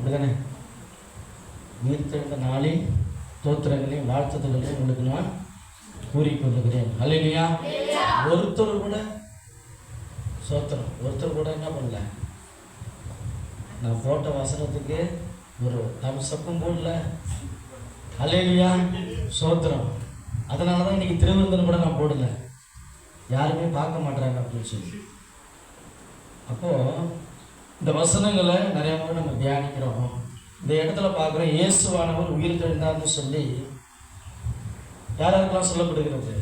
அப்படிதானே? உயிர்த்தெழுந்த நாளின் தோத்திரங்களையும் வாழ்த்துதல்களையும் உங்களுக்கு நான் கூறிக்கொள்ளுகிறேன். அல்லேலூயா. ஒருத்தர் கூட சோத்திரம், ஒருத்தர் கூட என்ன பண்ணல, நான் போட்ட வசனத்துக்கு ஒரு தம்சப்பும் போடல. அல்லேலூயா, சோத்திரம். அதனால தான் இன்னைக்கு திருவிருந்தன் கூட நான் போடல, யாருமே பார்க்க மாட்டாங்க அப்படின்னு சொல்லி. அப்போது இந்த வசனங்களை நிறைய முறை நம்ம தியானிக்கிறோம். இந்த இடத்துல பார்க்குறோம், இயேசுவானவர் உயிர் தெழுந்தார்னு சொல்லி யாருக்கெல்லாம் சொல்லப்படுகிறது?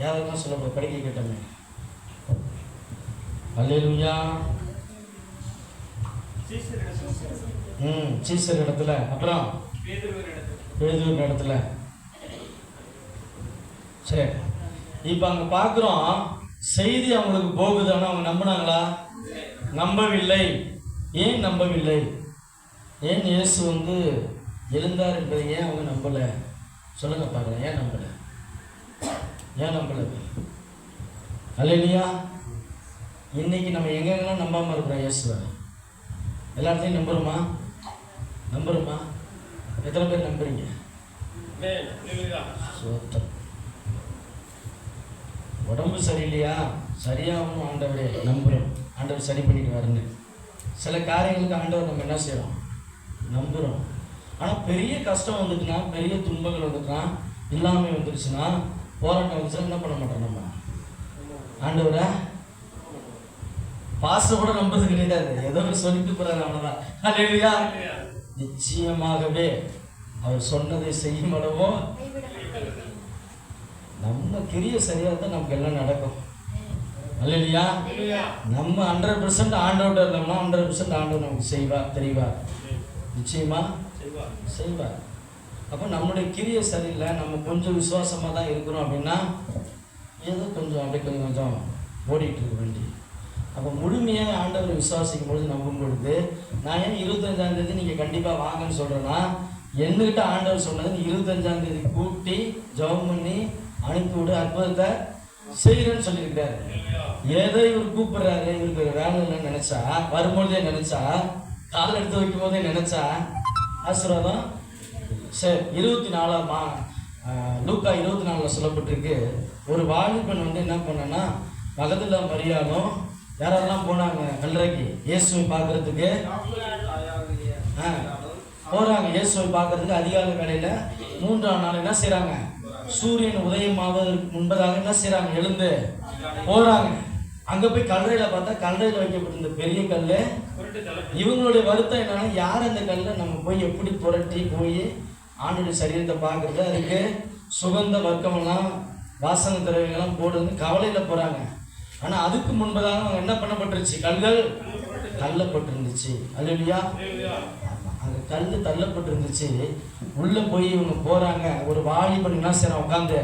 யாருக்கெல்லாம் சொல்லப்படுது? படிக்க கேட்டோமே. அல்லேலூயா. சீசர் இடத்துல, அப்புறம் பேதுரு இடத்துல. சரி, இப்போ அங்கே பார்க்குறோம், செய்தி அவங்களுக்கு போகுது. ஆனால் அவங்க நம்பினாங்களா? நம்பவில்லை. ஏன் நம்பவில்லை? ஏன் இயேசு எழுந்தார் என்பதை ஏன் அவங்க நம்பலை? சொல்லுங்க பார்க்கலாம். ஏன் நம்பலை? ஏன் நம்பலை? அல்லேலூயா. இன்னைக்கு நம்ம எங்கெங்கெல்லாம் நம்பாமல் இருக்கிறோம் இயேசுவை? எல்லாத்தையும் நம்புறோமா? நம்புறோமா? எத்தனை பேர் நம்புறீங்க? உடம்பு சரியில்லையா? சரியாகவும் ஆண்டவரே நம்புகிறோம், ஆண்டவர் சரி பண்ணிட்டு வரணும். சில காரியங்களுக்கு ஆண்டவர் நம்ம என்ன செய்கிறோம்? நம்புகிறோம். ஆனால் பெரிய கஷ்டம் வந்துட்டுனா, பெரிய துன்பங்கள் வந்துட்டுனா, இல்லாமல் வந்துருச்சுன்னா, போராட்டம் வந்துச்சுன்னா என்ன பண்ண மாட்டோம்? நம்ம ஆண்டவரை பாச கூட நம்புறது கிடையாது. ஏதோ சொல்லிட்டு போறாரு, அவ்வளோதான். அல்லேலூயா. நிச்சயமாகவே அவர் சொன்னதை செய்யும் அளவோ நம்ம கிரிய சரியாக தான் நமக்கு எல்லாம் நடக்கும். அல்லேலூயா. நம்ம 100% ஆண்டவர்கிட்ட இருந்தோம்னா 100% ஆண்டவர் நமக்கு செய்வார், தெரிவார், நிச்சயமா செய்வார். அப்போ நம்மளுடைய கிரிய சரியில்லை, நம்ம கொஞ்சம் விசுவாசமாக தான் இருக்கிறோம் அப்படின்னா ஏதோ கொஞ்சம் அப்படியே கொஞ்சம் ஓடிட்டு இருக்க வேண்டி. அப்போ முழுமையாக ஆண்டவரை விசுவாசிக்கும் பொழுது, நம்பும் பொழுது, நான் ஏன் 25ஆம் தேதி நீங்கள் கண்டிப்பாக வாங்கன்னு சொல்கிறேன்னா, என்கிட்ட ஆண்டவர் சொன்னது 25ஆம் தேதி கூட்டி ஜெபம் பண்ணி அனுப்பிவிடு, அற்புதத்தை செய்கிறேன்னு சொல்லியிருக்காரு. ஏதோ இவர் கூப்பிடுறாரு, இவருக்கு ஒரு வேலை இல்லைன்னு நினச்சா, வரும்பொழுதே நினச்சா, கால் எடுத்து வைக்கும் போதே நினச்சா ஆசீர்வாதம். சரி, 24 லூக்கா 24 சொல்லப்பட்டிருக்கு. ஒரு வாலிபன் என்ன பண்ணனா, பக்கத்தில் மரியாளும் யாரெல்லாம் போனாங்க கல்லறைக்கு இயேசுவை பார்க்கறதுக்கு போகிறாங்க. இயேசுவை பார்க்கறதுக்கு அதிகாலை வேளையில் 3ஆம் நாள் என்ன செய்கிறாங்க? சூரியன் உதயமாவதற்கு முன்பதாக என்ன செய்கிறாங்க? எழுந்து போகிறாங்க. அங்கே போய் கல்லறையில் பார்த்தா, கல்லறையில் வைக்கப்பட்டிருந்த பெரிய கல். இவங்களுடைய வருத்தம் என்னன்னா, யார் அந்த கல்லை நம்ம போய் எப்படி புரட்டி போய் ஆண்டுடைய சரீரத்தை பார்க்குறது, அதுக்கு சுகந்த வர்க்கமெல்லாம் வாசன திரவியங்கள்லாம் போடுறது கவலையில் போகிறாங்க. ஆனால் அதுக்கு முன்பதாக அவங்க என்ன பண்ணப்பட்டுருச்சு? கல்கள் தள்ளப்பட்டிருந்துச்சு. அல்லேலூயா. அந்த கல் தள்ளப்பட்டிருந்துச்சு. உள்ளே போய் இவங்க போகிறாங்க. ஒரு வாலிபன் என்ன செய்யறான்? உட்காந்து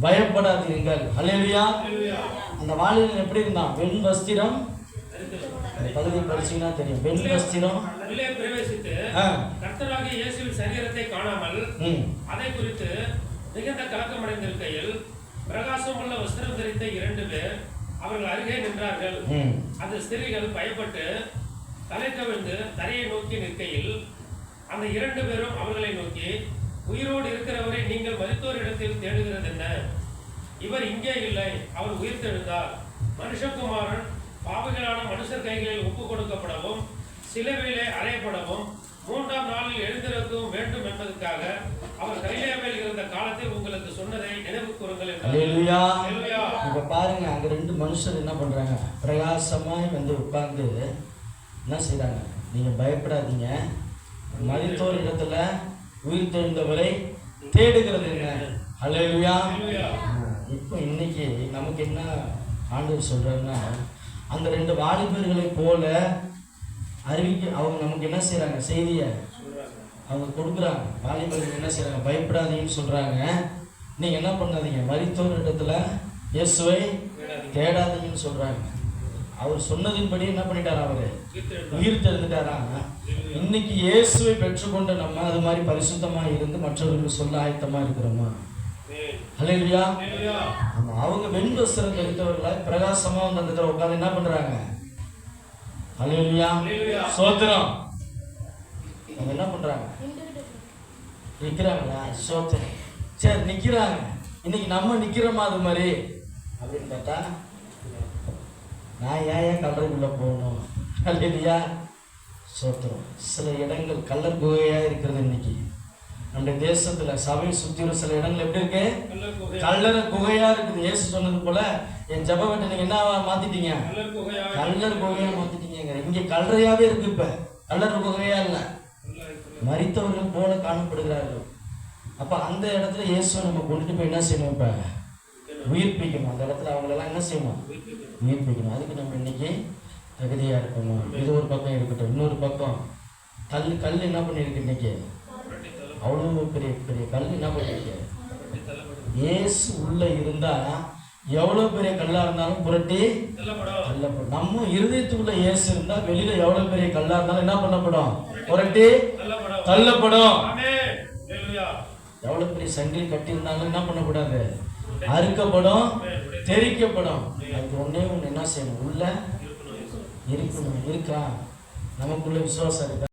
பயப்படாதீர்கள். அல்லேலூயா. அந்த வாலிபன் எப்படி இருந்தான்? வெண் வஸ்திரம், பகுதியை படிச்சீங்கன்னா தெரியும். வெண் வஸ்திரம் கர்த்தராகிய இயேசுவின் சரீரத்தை காணாமல் அதை குறித்து மிகுந்த கலக்கமடைந்திருக்கையில் பிரகாசமுள்ள வஸ்திரம் தரித்த 2 பேர் அவர்கள் அருகே நின்றார்கள். அந்த ஸ்திரீகள் பயப்பட்டு தலை கவிழ்ந்து தரையை நோக்கி நிற்கையில் அந்த 2 பேரும் அவர்களை நோக்கி, உயிரோடு இருக்கிறவரை நீங்கள் மரித்தோர் இடத்தில் தேடுகிறது என்ன? இவர் இங்கே இல்லை, அவர் உயிர்த்தெழுந்தார். மனுஷகுமாரன் பாவிகளான மனுஷர் கைகளில் ஒப்பு கொடுக்கப்படவும் சிலுவையிலே அறையப்படவும் 3ஆம் நாளில் எழுந்திருக்கவும் வேண்டும் என்பதற்காக அவர் கலிலேயாவில் இருந்த காலத்தில் உங்களுக்கு சொன்னதை நினைவு கூறுங்கள். இப்ப பாருங்க, அங்க 2 மனுஷர் என்ன பண்றாங்க? பிரகாசமாய் உட்கார்ந்து என்ன செய்யறாங்க? நீங்க பயப்படாதீங்க, மரித்தோர் இடத்துல உயிர் தெழுந்தவரை தேடுகிறது என்ன? அல்லேலூயா. இப்போ இன்னைக்கு நமக்கு என்ன ஆண்டவர் சொல்றாருன்னா, அந்த 2 வாலிபர்களை போல அவங்க நமக்கு என்ன செய்யறாங்க? செய்தியை அவங்க கொடுக்குறாங்க. வாலிபர்கள் என்ன செய்யறாங்க? பயப்படாதீங்கன்னு சொல்றாங்க. நீங்க என்ன பண்ணாதீங்க, மரித்தோர் இடத்துல இயேசுவை தேடாதீங்கன்னு சொல்றாங்க. அவர் சொன்னதின்படி என்ன பண்ணிட்டாரா? அவரு உயிர் தெரிந்துட்டாரா? இன்னைக்கு இயேசுவை பெற்றுக்கொண்ட நம்ம அது மாதிரி பரிசுத்தமா இருந்து மற்றவர்களுக்கு சொல்ல ஆயத்தமா இருக்கிறோமா? அல்லேலூயா. ஆமா, அவங்க வெண் வஸ்திரம் தரித்தவர்களாய் பிரகாசமா அந்த இடத்துல உட்கார்ந்து என்ன பண்றாங்க? அல்லேலூயா, ஸ்தோத்திரம். அவங்க என்ன பண்றாங்க? நிற்கிறாங்களா? சோத்திரம். சரி, நிற்கிறாங்க. இன்னைக்கு நம்ம நிற்கிறோமா அது மாதிரி அப்படின்னு கேட்டா, நான் ஏன் கல்லறைக்குள்ள போகணும்? அல்லையா? சோத்திரம். சில இடங்கள் கல்லர் குகையாக இருக்கிறது. இன்னைக்கு நம்முடைய தேசத்துல சபையை சுற்றியுள்ள சில இடங்கள் எப்படி இருக்கு? கல்லறை குகையா இருக்குது. இயேசு சொன்னது போல என் ஜெப வீட்டை நீங்க என்ன மாத்திட்டீங்க? கல்லர் குகையா மாத்திட்டீங்க. இங்க கல்லறையாவே இருக்கு. இப்ப கல்லர் குகையா இல்லை, மரித்தவர்கள் போல காணப்படுகிறார்கள். அப்ப அந்த இடத்துல இயேசு நம்ம கொண்டுட்டு போய் என்ன செய்யணும்? இப்ப உயிர்ப்பிக்கணும். அந்த இடத்துல அவங்களெல்லாம் என்ன செய்யணும்? உயிர்ப்பிக்கணும். அதுக்கு நம்ம இன்னைக்கு தகுதியா இருக்கணும். இது ஒரு பக்கம் இருக்கட்டும். இன்னொரு பக்கம் கல் என்ன பண்ணிருக்கு? இன்னைக்கு அவ்வளவு பெரிய பெரிய கல் என்ன பண்ணிருக்கு? இயேசு உள்ள இருந்தா எவ்வளவு பெரிய கல்லா இருந்தாலும் புரட்டி தள்ளப்படும். நம்ம இருதயத்துக்குள்ள இயேசு இருந்தா வெளியில எவ்வளவு பெரிய கல்லா இருந்தாலும் என்ன பண்ணப்படும்? புரட்டி தள்ளப்படும். எவ்வளவு பெரிய சங்கிலி கட்டி இருந்தாலும் என்ன பண்ணக்கூடாது? அறுக்கப்படும், தெரிக்கப்படும். அது ஒண்ணே ஒண்ணு என்ன செய்யணும்? உள்ள இருக்கணும். இருக்கா? நமக்குள்ள விசுவாசம் இருக்கா?